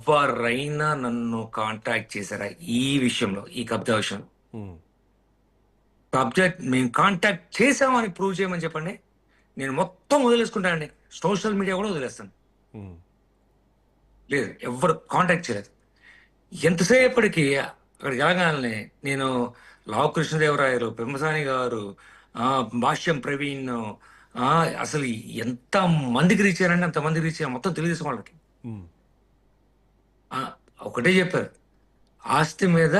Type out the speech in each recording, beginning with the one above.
ఎవరైనా నన్ను కాంటాక్ట్ చేశారా ఈ విషయంలో, ఈ కబ్జా విషయంలో? ఉమ్, కబ్జా మేము కాంటాక్ట్ చేసామని ప్రూవ్ చేయమని చెప్పండి, నేను మొత్తం వదిలేసుకుంటానండి. సోషల్ మీడియా కూడా వదిలేస్తాను. ఉమ్, లేదు, ఎవరు కాంటాక్ట్ చేయలేదు. ఎంతసేపటికి అక్కడికి వెళ్ళగానే నేను లావు కృష్ణదేవరాయలు, పెమ్మసాని గారు, ఆ, భాష్యం ప్రవీణ్, ఆ, అసలు ఎంత మందికి రీచ్ అయ్యారంటే అంతమందికి రీచ్ అయ్యారు మొత్తం తెలుగుదేశం వాళ్ళకి. ఉమ్, ఆ, ఒకటే చెప్పారు, ఆస్తి మీద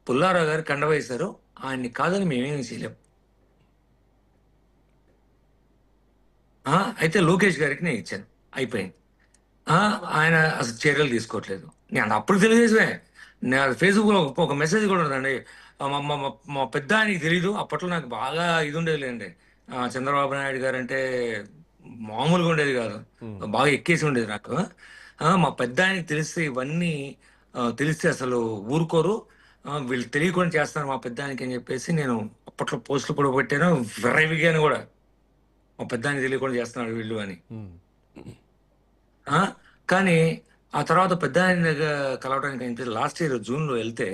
పుల్లారావు గారు కండ వేశారు, ఆయన్ని కాదని మేమేమి చేయలేం. అయితే లోకేష్ గారికి నేను ఇచ్చాను, అయిపోయింది. ఆ, ఆయన అసలు చర్యలు తీసుకోవట్లేదు. నేను అప్పుడు తెలియజేసే, నేను ఫేస్బుక్లో ఒక మెసేజ్ కూడా ఉందండి. మా పెద్ద ఆయనకి తెలీదు, అప్పట్లో నాకు బాగా ఇది ఉండేదిలేండి. చంద్రబాబు నాయుడు గారు అంటే మామూలుగా ఉండేది కాదు, ఉమ్. బాగా ఎక్కేసి ఉండేది నాకు. మా పెద్ద ఆయనకి తెలిస్తే ఇవన్నీ తెలిస్తే అసలు ఊరుకోరు, వీళ్ళు తెలియకుండా చేస్తారు మా పెద్ద ఆయనకి అని చెప్పేసి నేను అప్పట్లో పోస్టులు కూడా పెట్టాను, విర్రవిగాను కూడా. మా పెద్ద ఆయనకి తెలియకుండా చేస్తున్నాడు వీళ్ళు అని. ఉమ్. ఆ, కానీ ఆ తర్వాత పెద్ద ఆయన దగ్గర కలవడానికి అయితే లాస్ట్ ఇయర్ జూన్లో వెళ్తే,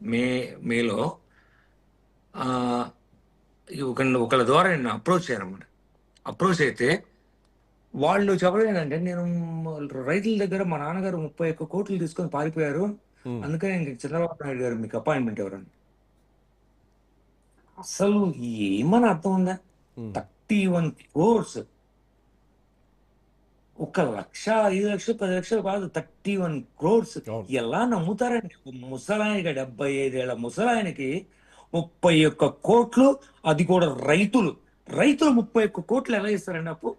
మే మేలో ఆ, ఒకళ్ళ ద్వారా నేను అప్రోచ్ అయ్యానమాట. అప్రోచ్ అయితే వాళ్ళు చెప్పలేదంటే, నేను రైతుల దగ్గర మా నాన్నగారు 31 కోట్లు తీసుకొని పారిపోయారు, ఉమ్, అందుకని ఇంక చంద్రబాబు నాయుడు గారు మీకు అపాయింట్మెంట్ ఎవరండి. అసలు ఏమని అర్థం ఉందా? ఉమ్. 31 crores, 1 లక్ష, 5 లక్షలు, 10 లక్షలు కాదు, 31 crores. అవును. ఎలా నమ్ముతారండి? ఒక ముసలాయనకి, 75 ఏళ్ల ముసలాయనకి 31 కోట్లు, అది కూడా రైతులు. రైతులు 31 కోట్లు ఎలా ఇస్తారండి అప్పు?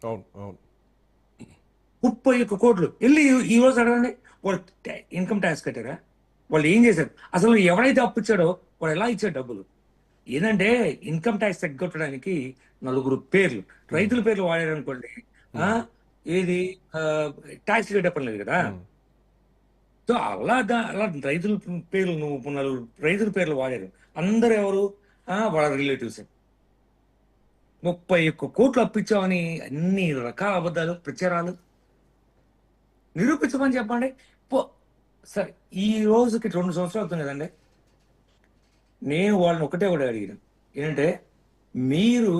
అవును. అవును. 31 కోట్లు వెళ్ళి ఈ రోజు అడగండి, వాళ్ళు ఇన్కమ్ ట్యాక్స్ కట్టారా? వాళ్ళు ఏం చేశారు? అసలు ఎవరైతే అప్పు ఇచ్చాడో వాడు ఎలా ఇచ్చాడు డబ్బులు? ఏంటంటే ఇన్కమ్ ట్యాక్స్ తగ్గొట్టడానికి నలుగురు పేర్లు, ఉమ్, రైతుల పేర్లు వాడారు అనుకోండి. ఆ, ఉమ్, ఏది ట్యాక్స్ కట్టేపని లేదు కదా. ఉమ్. సో అలా రైతుల పేర్లు, నువ్వు నలుగురు రైతుల పేర్లు వాడారు, అందరు ఎవరు? వాళ్ళ రిలేటివ్స్. 31 కోట్లు అప్పించామని అన్ని రకాల అబద్ధాలు, ప్రచారాలు. నిరూపించమని చెప్పండి. పో, సరే, ఈ రోజుకి 2 సంవత్సరాలు అవుతుంది కదండి. నేను వాళ్ళని ఒకటే అడిగాను, ఏంటంటే మీరు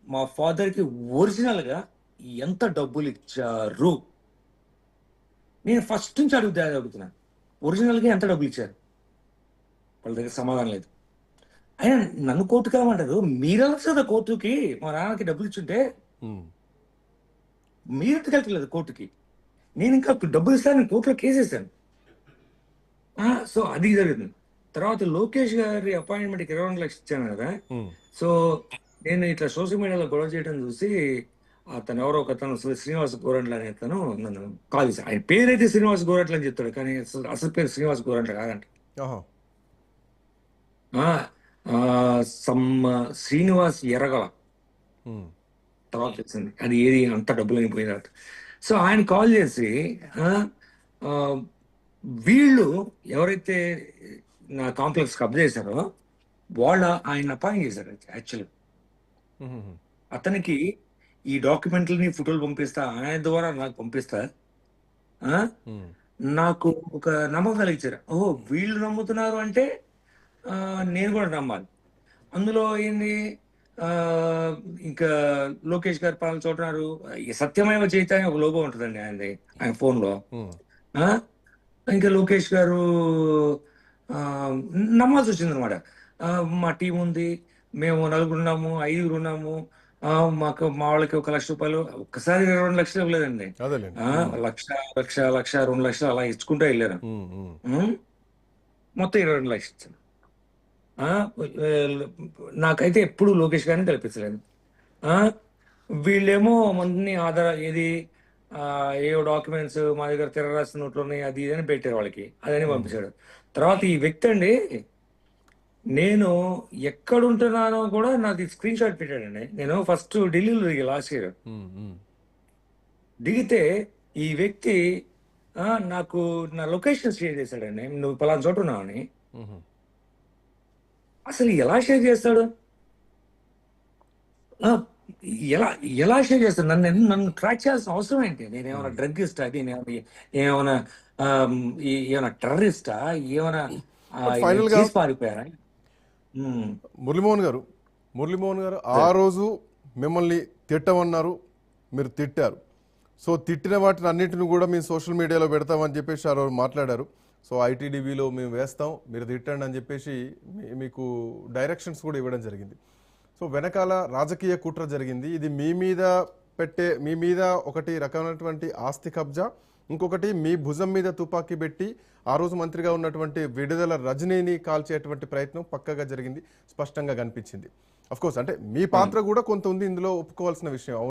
మా ఫాదర్కి ఒరిజినల్గా ఎంత డబ్బులు ఇచ్చారు? నేను ఫస్ట్ నుంచి అడుగుతున్నాను, ఒరిజినల్గా ఎంత డబ్బులు ఇచ్చారు? వాళ్ళ దగ్గర సమాధానం లేదు. అయినా నన్ను కోర్టుకు వెళ్ళమంటారు, మీరెళ్ళచ్చు కదా కోర్టుకి. మా నాన్నకి డబ్బులు ఇచ్చుంటే ఉమ్. మీరెందుకు వెళ్తలేదు కోర్టుకి? నేను ఇంకా డబ్బులు ఇస్తాను, నేను కోర్టులో కేసేసాను. సో అది జరుగుతుంది. తర్వాత లోకేష్ గారి అపాయింట్మెంట్కి 22 లక్షలు ఇచ్చాను కదా. ఉమ్. సో నేను ఇట్లా సోషల్ మీడియాలో గొడవ చేయడం చూసి అతను ఎవరో ఒక అతను శ్రీనివాస్ గోరంట్ల అనే అతను నన్ను కాల్ చేశాను. ఆయన పేరైతే శ్రీనివాస్ గోరంట్ల అని చెప్తాడు, కానీ అసలు పేరు శ్రీనివాస్ గోరంట్ల కాదంట. ఆహా. ఆ, ఆ, సమ్ శ్రీనివాస్ ఎరగల. ఉమ్. తర్వాత తెలిసింది అది ఏది అంత డబ్బులు అయిపోయిన తర్వాత. సో ఆయన కాల్ చేసి, ఆ, ఆ, వీళ్ళు ఎవరైతే నా కాంప్లెక్స్ కబ్జా చేశారో వాళ్ళ ఆయన అపాయింట్ చేశారు. యాక్చువల్లీ ఉమ్. అతనికి ఈ డాక్యుమెంట్లని ఫోటోలు పంపిస్తా, ఆయన ద్వారా నాకు పంపిస్తా. ఆ, ఉమ్. నాకు ఒక నమ్మకం కలిగించారు. ఓహో, వీళ్ళు నమ్ముతున్నారు అంటే ఆ, నేను కూడా నమ్మాలి. అందులో ఏంది, ఆ, ఇంకా లోకేష్ గారు పాలన చూడన్నారు. ఈ సత్యమేవ జయతే అని ఒక లోగో ఉంటుందండి ఆయనది, ఆయన ఫోన్లో. ఉమ్. ఆ, ఇంకా లోకేష్ గారు ఆ, నమ్మాల్సి వచ్చింది అనమాట. మా టీం ఉంది, మేము నలుగురు ఉన్నాము, 5 ఉన్నాము, ఆ, మా వాళ్ళకి 1 లక్ష రూపాయలు, ఒక్కసారి 22 లక్షలు ఇవ్వలేదండి. అదేలేండి. ఆ, ఉమ్. లక్ష, లక్ష, లక్ష, 2 లక్షలు అలా ఇచ్చుకుంటూ వెళ్ళారు. ఉమ్. ఉమ్. ఉం? మొత్తం 22 లక్షలు ఇచ్చాను. ఆ, నాకైతే ఎప్పుడు లోకేష్ గారిని కల్పించలేదు. ఆ, వీళ్ళేమో మందిని ఆధార ఏది, ఆ, ఏవో డాక్యుమెంట్స్ మా దగ్గర తిరగరాసిన నోట్లు ఉన్నాయి, అది ఇది అని పెట్టారు వాళ్ళకి, అదని ఉమ్. పంపించాడు. తర్వాత ఈ వ్యక్తి అండి, నేను ఎక్కడుంటున్నానో కూడా నాది స్క్రీన్ షాట్ పెట్టాడండి. నేను ఫస్ట్ ఢిల్లీలో దిగా లాస్ట్ ఇయర్. ఉమ్. ఉమ్. దిగితే ఈ వ్యక్తి నాకు నా లొకేషన్ షేర్ చేశాడండి, నువ్వు పలానా చోట ఉన్నావు అని. ఉమ్. అసలు ఎలా షేర్ చేస్తాడు? ఆ, ఎలా ఎలా షేర్ చేస్తాను? నన్ను ట్రాక్ చేయాల్సిన అవసరం ఏంటి? నేనేమైనా డ్రగ్ ఇస్తా? ఏమైనా ఏమైనా టెర్రరిస్టా? ఏమైనా బట్ ఏమైనా ఫైనల్గా చేసి పారిపోయారా? ఉమ్, మురళీమోహన్ గారు ఆ రోజు మిమ్మల్ని తిట్టమన్నారు, మీరు తిట్టారు. సో తిట్టిన వాటిని అన్నిటిని కూడా మేము సోషల్ మీడియాలో పెడతామని చెప్పేసి ఆ రోజు మాట్లాడారు. సో ఐటీడీబీలో మేము వేస్తాం, మీరు తిట్టండి అని చెప్పేసి మీకు డైరెక్షన్స్ కూడా ఇవ్వడం జరిగింది. సో వెనకాల రాజకీయ కుట్ర జరిగింది. ఇది మీ మీద ఒకటి రకమైనటువంటి ఆస్తి కబ్జా, ఇంకొకటి మీ భుజం మీద తుపాకీ పెట్టి ఆ రోజు మంత్రిగా ఉన్నటువంటి విడుదల రజనీని కాల్చేటువంటి ప్రయత్నం పక్కగా జరిగింది, స్పష్టంగా కనిపించింది. అఫ్కోర్స్ అంటే మీ పాత్ర కూడా కొంత ఉంది ఇందులో, ఒప్పుకోవాల్సిన విషయం.